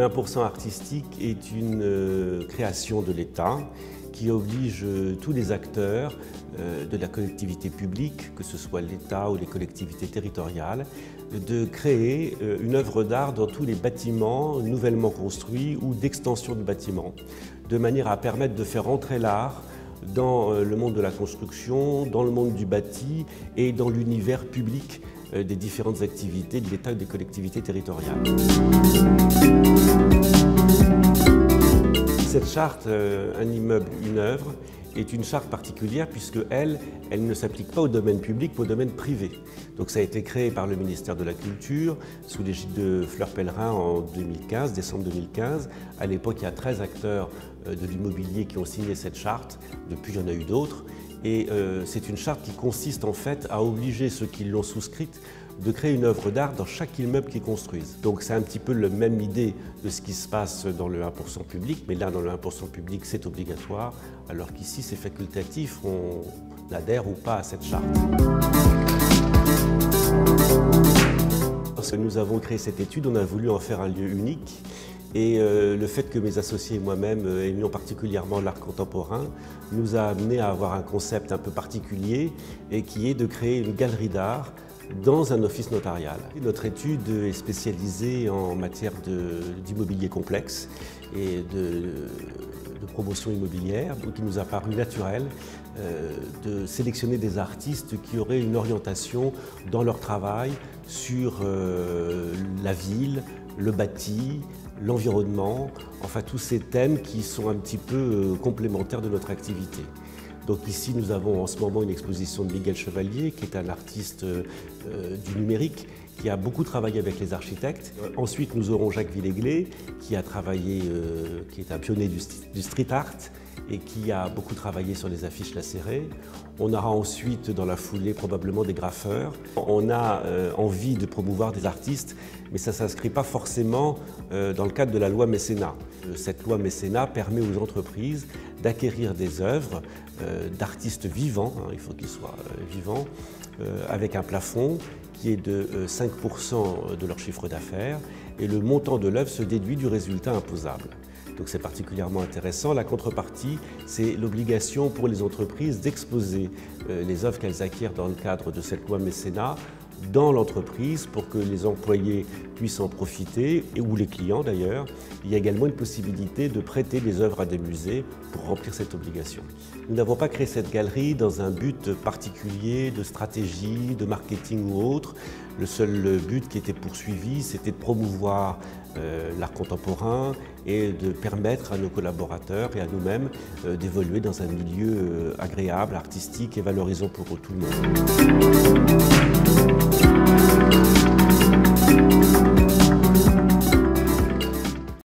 1% artistique est une création de l'État qui oblige tous les acteurs de la collectivité publique, que ce soit l'État ou les collectivités territoriales, de créer une œuvre d'art dans tous les bâtiments nouvellement construits ou d'extension de bâtiments, de manière à permettre de faire entrer l'art dans le monde de la construction, dans le monde du bâti et dans l'univers public des différentes activités de l'État et des collectivités territoriales. Cette charte, un immeuble, une œuvre, est une charte particulière puisque elle ne s'applique pas au domaine public, mais au domaine privé. Donc ça a été créé par le ministère de la Culture sous l'égide de Fleur Pellerin en 2015, décembre 2015. À l'époque, il y a 13 acteurs de l'immobilier qui ont signé cette charte. Depuis, il y en a eu d'autres. Et c'est une charte qui consiste en fait à obliger ceux qui l'ont souscrite de créer une œuvre d'art dans chaque immeuble qu'ils construisent. Donc c'est un petit peu la même idée de ce qui se passe dans le 1% public, mais là dans le 1% public c'est obligatoire, alors qu'ici c'est facultatif, on adhère ou pas à cette charte. Lorsque nous avons créé cette étude, on a voulu en faire un lieu unique. Et le fait que mes associés et moi-même aimions particulièrement l'art contemporain nous a amené à avoir un concept un peu particulier et qui est de créer une galerie d'art dans un office notarial. Notre étude est spécialisée en matière d'immobilier complexe et de promotion immobilière, donc il nous a paru naturel de sélectionner des artistes qui auraient une orientation dans leur travail sur la ville, le bâti, l'environnement, enfin tous ces thèmes qui sont un petit peu complémentaires de notre activité. Donc ici nous avons en ce moment une exposition de Miguel Chevalier qui est un artiste du numérique qui a beaucoup travaillé avec les architectes. Ensuite nous aurons Jacques Villéglet qui a travaillé, qui est un pionnier du street art et qui a beaucoup travaillé sur les affiches lacérées. On aura ensuite dans la foulée probablement des graffeurs. On a envie de promouvoir des artistes, mais ça ne s'inscrit pas forcément dans le cadre de la loi mécénat. Cette loi mécénat permet aux entreprises d'acquérir des œuvres d'artistes vivants, il faut qu'ils soient vivants, avec un plafond qui est de 5% de leur chiffre d'affaires et le montant de l'œuvre se déduit du résultat imposable. Donc c'est particulièrement intéressant. La contrepartie, c'est l'obligation pour les entreprises d'exposer les œuvres qu'elles acquièrent dans le cadre de cette loi mécénat dans l'entreprise pour que les employés puissent en profiter, ou les clients d'ailleurs. Il y a également une possibilité de prêter des œuvres à des musées pour remplir cette obligation. Nous n'avons pas créé cette galerie dans un but particulier de stratégie, de marketing ou autre. Le seul but qui était poursuivi, c'était de promouvoir l'art contemporain et de permettre à nos collaborateurs et à nous-mêmes d'évoluer dans un milieu agréable, artistique et valorisant pour tout le monde.